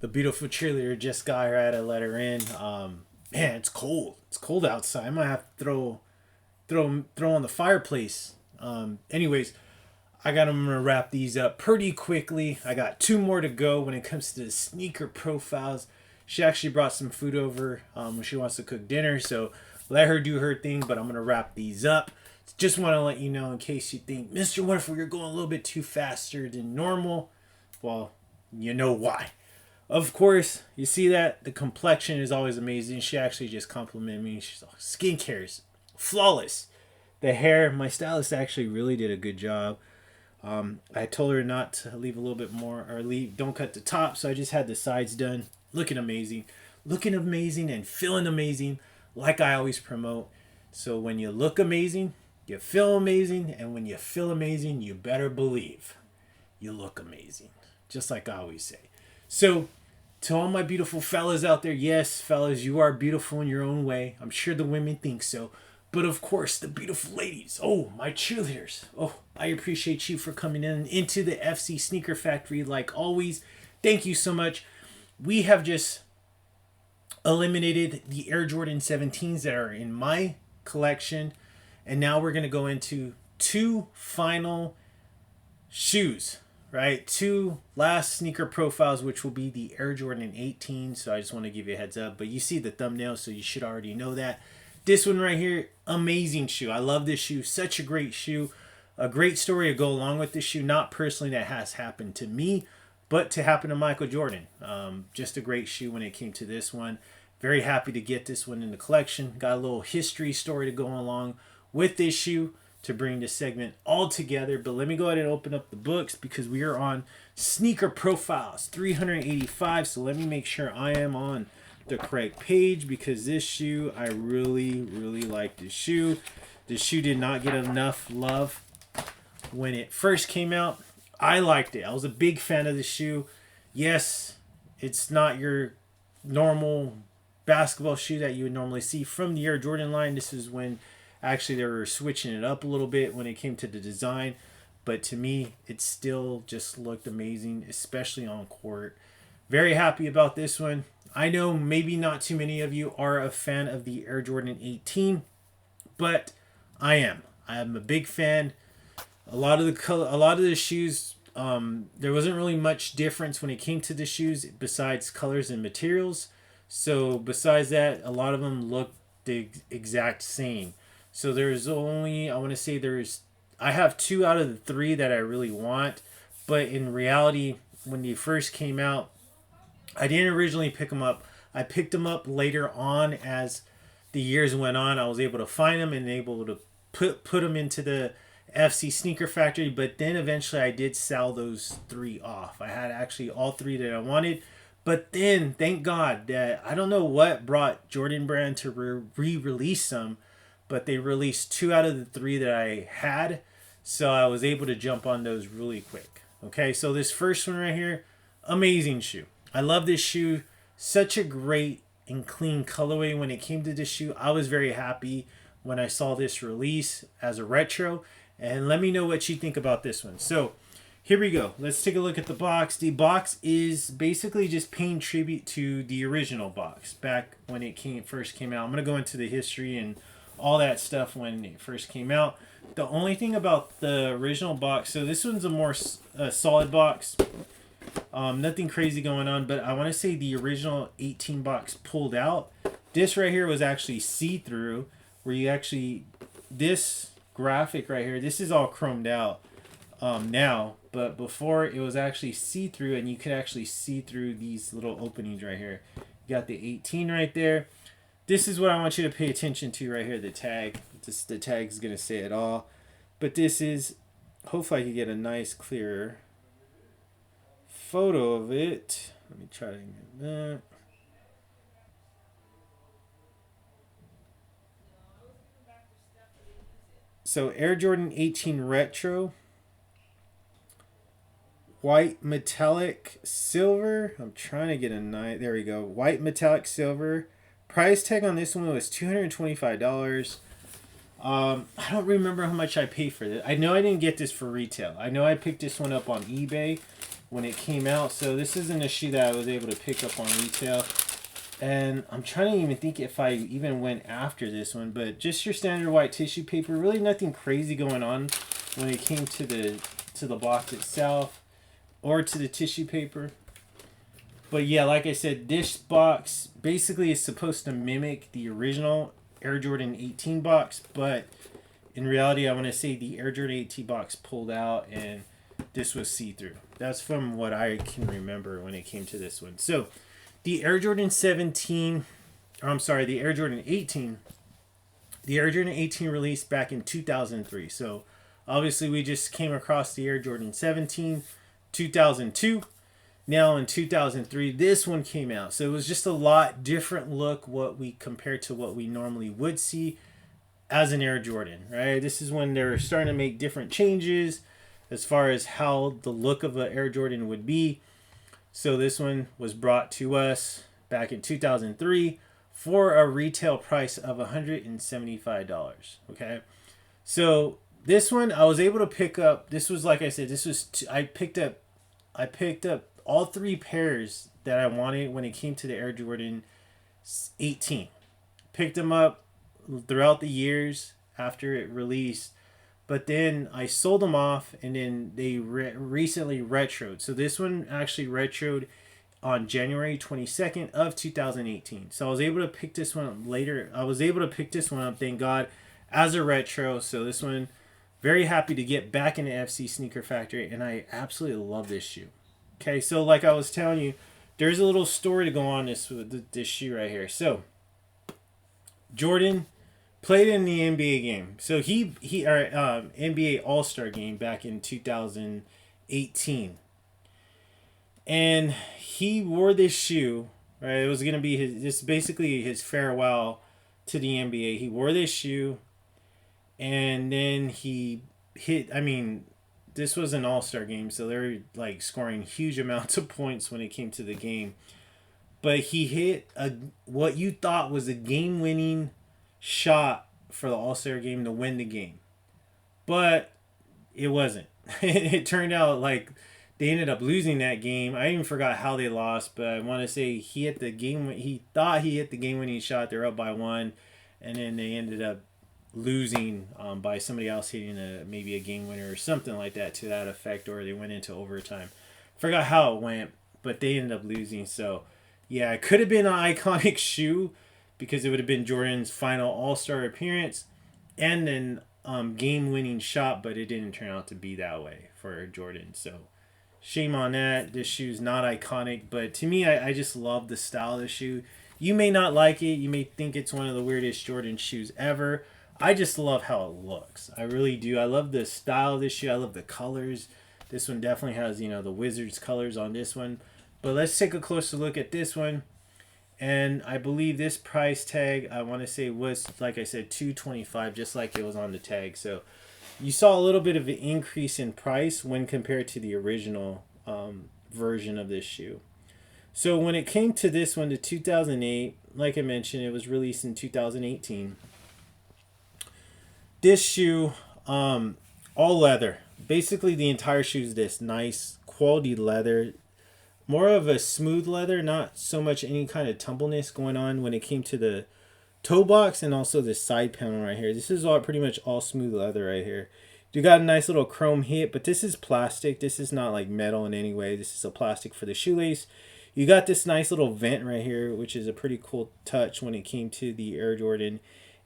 The beautiful cheerleader just got her. I had to let her in. Man, it's cold. It's cold outside. I might have to throw on the fireplace. Anyways, I'm gonna wrap these up pretty quickly. I got two more to go when it comes to the sneaker profiles. She actually brought some food over when she wants to cook dinner, so let her do her thing. But I'm gonna wrap these up. Just want to let you know in case you think, Mr. Wonderful, you're going a little bit too faster than normal. Well, you know why. Of course, you see that the complexion is always amazing. She actually just complimented me. She's like, skincare is flawless. The hair, my stylist actually really did a good job. I told her not to leave a little bit more, or don't cut the top, so I just had the sides done. Looking amazing and feeling amazing, like I always promote. So when you look amazing, you feel amazing, and when you feel amazing, you better believe you look amazing, just like I always say. So to all my beautiful fellas out there, yes, fellas, you are beautiful in your own way. I'm sure the women think so. But of course, the beautiful ladies, oh, my cheerleaders, oh, I appreciate you for coming into the FC Sneaker Factory like always. Thank you so much. We have just eliminated the Air Jordan 17s that are in my collection. And now we're going to go into two final shoes, right? Two last sneaker profiles, which will be the Air Jordan 18. So I just want to give you a heads up. But you see the thumbnail, so you should already know that. This one right here, amazing shoe. I love this shoe. Such a great shoe. A great story to go along with this shoe. Not personally that has happened to me, but to happen to Michael Jordan. Just a great shoe when it came to this one. Very happy to get this one in the collection. Got a little history story to go along with this shoe to bring this segment all together. But let me go ahead and open up the books because we are on Sneaker Profiles 385. So let me make sure I am on the correct page because this shoe, I really like this shoe. This shoe did not get enough love when it first came out. I liked it. I was a big fan of the shoe. Yes, it's not your normal basketball shoe that you would normally see from the Air Jordan line. This is when actually they were switching it up a little bit when it came to the design. But to me, it still just looked amazing, especially on court. Very happy about this one. I know maybe not too many of you are a fan of the Air Jordan 18, but I am. I am a big fan. A lot of the shoes, there wasn't really much difference when it came to the shoes besides colors and materials. So besides that, a lot of them look the exact same. So there's only, I have 2 out of the 3 that I really want, but in reality, when they first came out, I didn't originally pick them up. I picked them up later on as the years went on. I was able to find them and able to put them into the FC Sneaker Factory. But then eventually I did sell those 3 off. I had actually all 3 that I wanted. But then, thank God that I don't know what brought Jordan Brand to re-release them. But they released 2 out of the 3 that I had. So I was able to jump on those really quick. Okay, so this first one right here, amazing shoe. I love this shoe. Such a great and clean colorway when it came to this shoe. I was very happy when I saw this release as a retro. And let me know what you think about this one. So here we go. Let's take a look at the box. The box is basically just paying tribute to the original box back when it first came out. I'm going to go into the history and all that stuff when it first came out. The only thing about the original box, so this one's a more solid box. Nothing crazy going on, but I want to say the original 18 box pulled out. This right here was actually see-through, where you actually, this graphic right here, this is all chromed out now, but before it was actually see-through, and you could actually see through these little openings right here. You got the 18 right there. This is what I want you to pay attention to right here, the tag. The tag's going to say it all. But this is, hopefully I can get a nice, clearer photo of it. Let me try to get that. So Air Jordan 18 Retro. White metallic silver. I'm trying to get a nice, there we go. White metallic silver. Price tag on this one was $225. I don't remember how much I paid for this. I know I didn't get this for retail. I know I picked this one up on eBay, when it came out. So this isn't a shoe that I was able to pick up on retail. And I'm trying to even think if I even went after this one, but just your standard white tissue paper. Really nothing crazy going on when it came to the box itself or to the tissue paper. But yeah, like I said, this box basically is supposed to mimic the original Air Jordan 18 box, but in reality, I want to say the Air Jordan 18 box pulled out and this was see-through. That's from what I can remember when it came to this one. So the Air Jordan 17, or I'm sorry, the Air Jordan 18, the Air Jordan 18 released back in 2003. So obviously we just came across the Air Jordan 17, 2002. Now in 2003, this one came out. So it was just a lot different look what we compared to what we normally would see as an Air Jordan, right? This is when they're starting to make different changes as far as how the look of an Air Jordan would be. So this one was brought to us back in 2003 for a retail price of $175. Okay. So this one I was able to pick up. This was, like I said, I picked up all three pairs that I wanted when it came to the Air Jordan 18. Picked them up throughout the years after it released, but then I sold them off, and then they recently retroed. So this one actually retroed on January 22nd of 2018. So I was able to pick this one up later. I was able to pick this one up, thank God, as a retro. So this one, very happy to get back into FC Sneaker Factory, and I absolutely love this shoe. Okay, so like I was telling you, there's a little story to go on with this shoe right here. So Jordan played in the NBA game. So NBA All-Star game back in 2018. And he wore this shoe, right? It was going to be basically his farewell to the NBA. He wore this shoe, and then he hit, this was an all-star game, so they were like scoring huge amounts of points when it came to the game. But he hit what you thought was a game-winning shot for the all-star game to win the game. But it wasn't. It turned out like they ended up losing that game. I even forgot how they lost, but I want to say he thought he hit the game-winning shot. They're up by 1, and then they ended up losing by somebody else hitting maybe a game winner or something like that to that effect, or they went into overtime. Forgot how it went, but they ended up losing. So yeah, it could have been an iconic shoe because it would have been Jordan's final All-Star appearance and then game-winning shot, but it didn't turn out to be that way for Jordan. So shame on that. This shoe's not iconic, but to me, I just love the style of the shoe. You may not like it. You may think it's one of the weirdest Jordan shoes ever. I just love how it looks. I really do. I love the style of this shoe. I love the colors. This one definitely has, the Wizards colors on this one. But let's take a closer look at this one. And I believe this price tag, I want to say, was, like I said, $225, just like it was on the tag. So you saw a little bit of an increase in price when compared to the original version of this shoe. So when it came to this one, the 2008, like I mentioned, it was released in 2018. This shoe, all leather. Basically, the entire shoe is this nice quality leather. More of a smooth leather, not so much any kind of tumbleness going on when it came to the toe box and also the side panel right here. This is pretty much all smooth leather right here. You got a nice little chrome hit, but this is plastic. This is not like metal in any way. This is a plastic for the shoelace. You got this nice little vent right here, which is a pretty cool touch when it came to the Air Jordan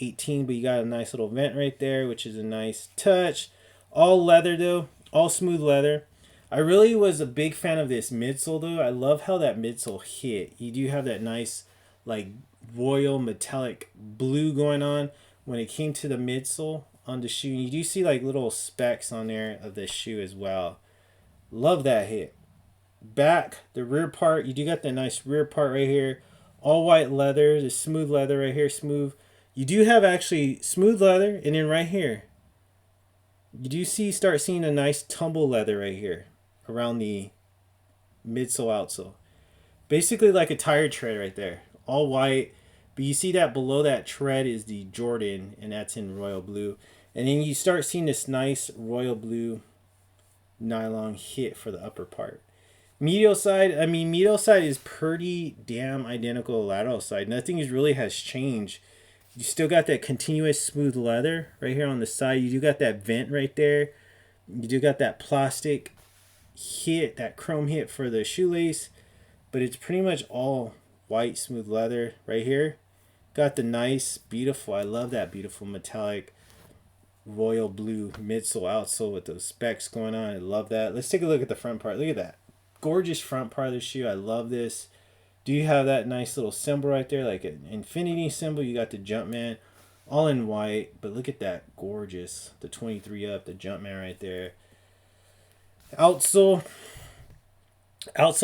18, but you got a nice little vent right there, which is a nice touch. All leather though, all smooth leather. I really was a big fan of this midsole though. I love how that midsole hit. You do have that nice like royal metallic blue going on when it came to the midsole on the shoe. You do see like little specks on there of the shoe as well. Love that hit. Back, the rear part, you do got that nice rear part right here. All white leather, the smooth leather right here, smooth. You do have actually smooth leather, and then right here, you do start seeing a nice tumble leather right here around the midsole, outsole. Basically like a tire tread right there, all white. But you see that below that tread is the Jordan, and that's in royal blue. And then you start seeing this nice royal blue nylon hit for the upper part. Medial side, I mean, medial side is pretty damn identical to lateral side. Nothing is really has changed. You still got that continuous smooth leather right here on the side. You do got that vent right there. You do got that plastic hit, that chrome hit for the shoelace. But it's pretty much all white smooth leather right here. Got the nice, beautiful, I love that beautiful metallic royal blue midsole, outsole with those specs going on. I love that. Let's take a look at the front part. Look at that. Gorgeous front part of the shoe. I love this. Do you have that nice little symbol right there, like an infinity symbol? You got the Jumpman all in white, but look at that gorgeous, the 23 up, the Jumpman right there. Outsole,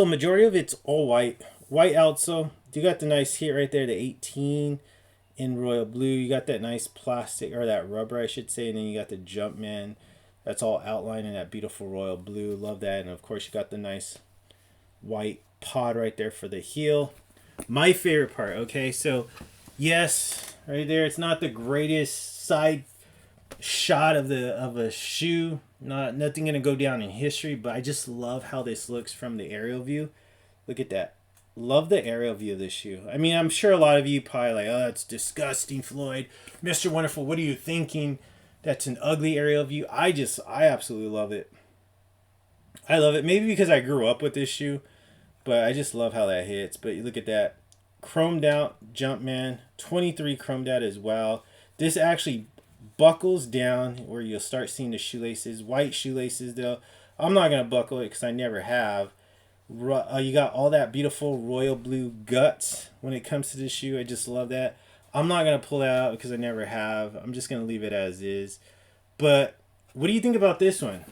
majority of it's all white outsole. You got the nice hit right there, the 18 in royal blue. You got that nice plastic, or that rubber I should say, and then you got the Jumpman. That's all outlined in that beautiful royal blue. Love that. And of course you got the nice white pod right there for the heel. My favorite part, okay, so yes, right there, it's not the greatest side shot of a shoe, nothing gonna go down in history, but I just love how this looks from the aerial view. Look at that. Love the aerial view of this shoe. I mean, I'm sure a lot of you probably like, oh, it's disgusting, Floyd, Mr. Wonderful, what are you thinking? That's an ugly aerial view. I absolutely love it. I love it, maybe because I grew up with this shoe, but I just love how that hits. But you look at that chromed out Jumpman, 23 chromed out as well. This actually buckles down where you'll start seeing the shoelaces, white shoelaces though. I'm not going to buckle it because I never have. You got all that beautiful royal blue guts when it comes to this shoe. I just love that. I'm not going to pull that out because I never have. I'm just going to leave it as is. But what do you think about this one?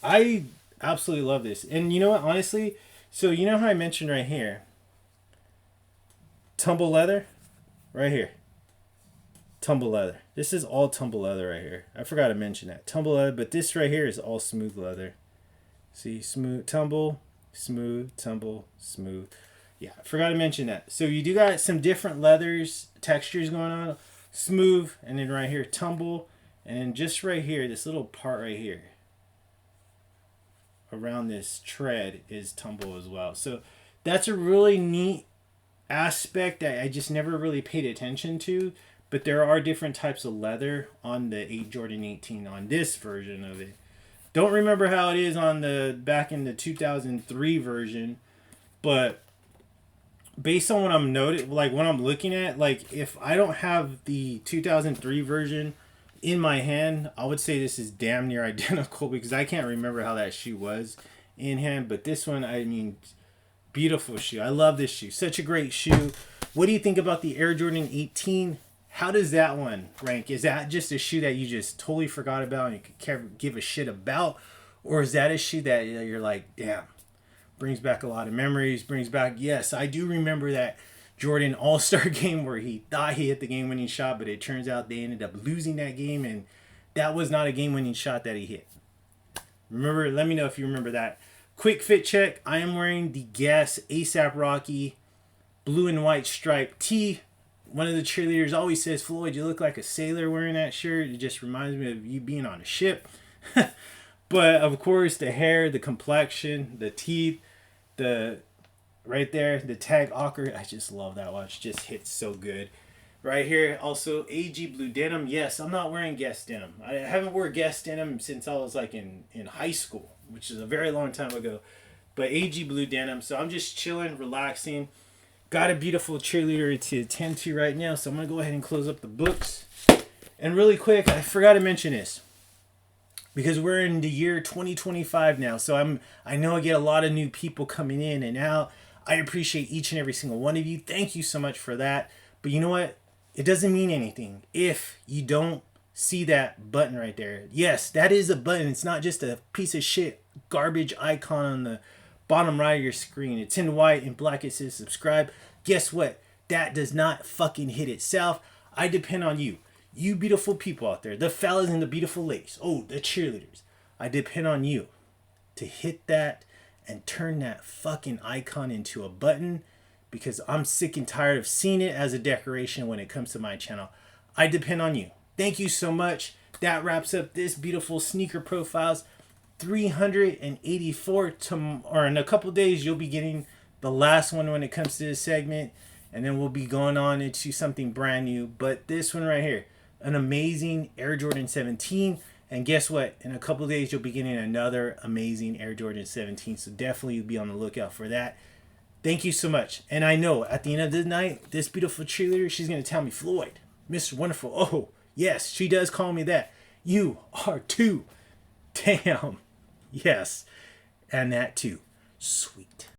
I absolutely love this. And you know what, honestly, so you know how I mentioned right here, tumble leather, right here, tumble leather. This is all tumble leather right here. I forgot to mention that. Tumble leather, but this right here is all smooth leather. See, smooth, tumble, smooth, tumble, smooth. Yeah, I forgot to mention that. So you do got some different leathers, textures going on. Smooth, and then right here, tumble, and then just right here, this little part right here around this tread is tumble as well. So that's a really neat aspect that I just never really paid attention to. But there are different types of leather on the Jordan 18 on this version of it. Don't remember how it is on the back in the 2003 version, but based on what I'm noting, like what I'm looking at, like if I don't have the 2003 version in my hand, I would say this is damn near identical because I can't remember how that shoe was in hand. But this one, I mean, beautiful shoe. I love this shoe. Such a great shoe. What do you think about the Air Jordan 18? How does that one rank? Is that just a shoe that you just totally forgot about and you could care, give a shit about? Or is that a shoe that you're like, damn, brings back a lot of memories, brings back, yes, I do remember that Jordan All-Star game where he thought he hit the game-winning shot, but it turns out they ended up losing that game, and that was not a game-winning shot that he hit. Remember, let me know if you remember that. Quick fit check. I am wearing the Guess ASAP Rocky blue and white striped tee. One of the cheerleaders always says, Floyd, you look like a sailor wearing that shirt. It just reminds me of you being on a ship. But, of course, the hair, the complexion, the teeth, the right there, the tag awkward. I just love that watch. Just hits so good. Right here, also AG blue denim. Yes, I'm not wearing Guess denim. I haven't worn Guess denim since I was like in high school, which is a very long time ago. But AG blue denim. So I'm just chilling, relaxing. Got a beautiful cheerleader to attend to right now. So I'm going to go ahead and close up the books. And really quick, I forgot to mention this, because we're in the year 2025 now. So I know I get a lot of new people coming in and out. I appreciate each and every single one of you. Thank you so much for that. But you know what? It doesn't mean anything if you don't see that button right there. Yes, that is a button. It's not just a piece of shit garbage icon on the bottom right of your screen. It's in white and black. It says subscribe. Guess what? That does not fucking hit itself. I depend on you. You beautiful people out there, the fellas and the beautiful ladies, oh, the cheerleaders. I depend on you to hit that and turn that fucking icon into a button, because I'm sick and tired of seeing it as a decoration when it comes to my channel. I depend on you. Thank you so much. That wraps up this beautiful sneaker profiles. 384 or in a couple days you'll be getting the last one when it comes to this segment, and then we'll be going on into something brand new. But this one right here, an amazing Air Jordan 17. And guess what? In a couple days you'll be getting another amazing Air Jordan 17. So definitely be on the lookout for that. Thank you so much. And I know at the end of the night, this beautiful cheerleader, she's going to tell me, Floyd, Mr. Wonderful. Oh, yes, she does call me that. You are too. Damn. Yes. And that too. Sweet.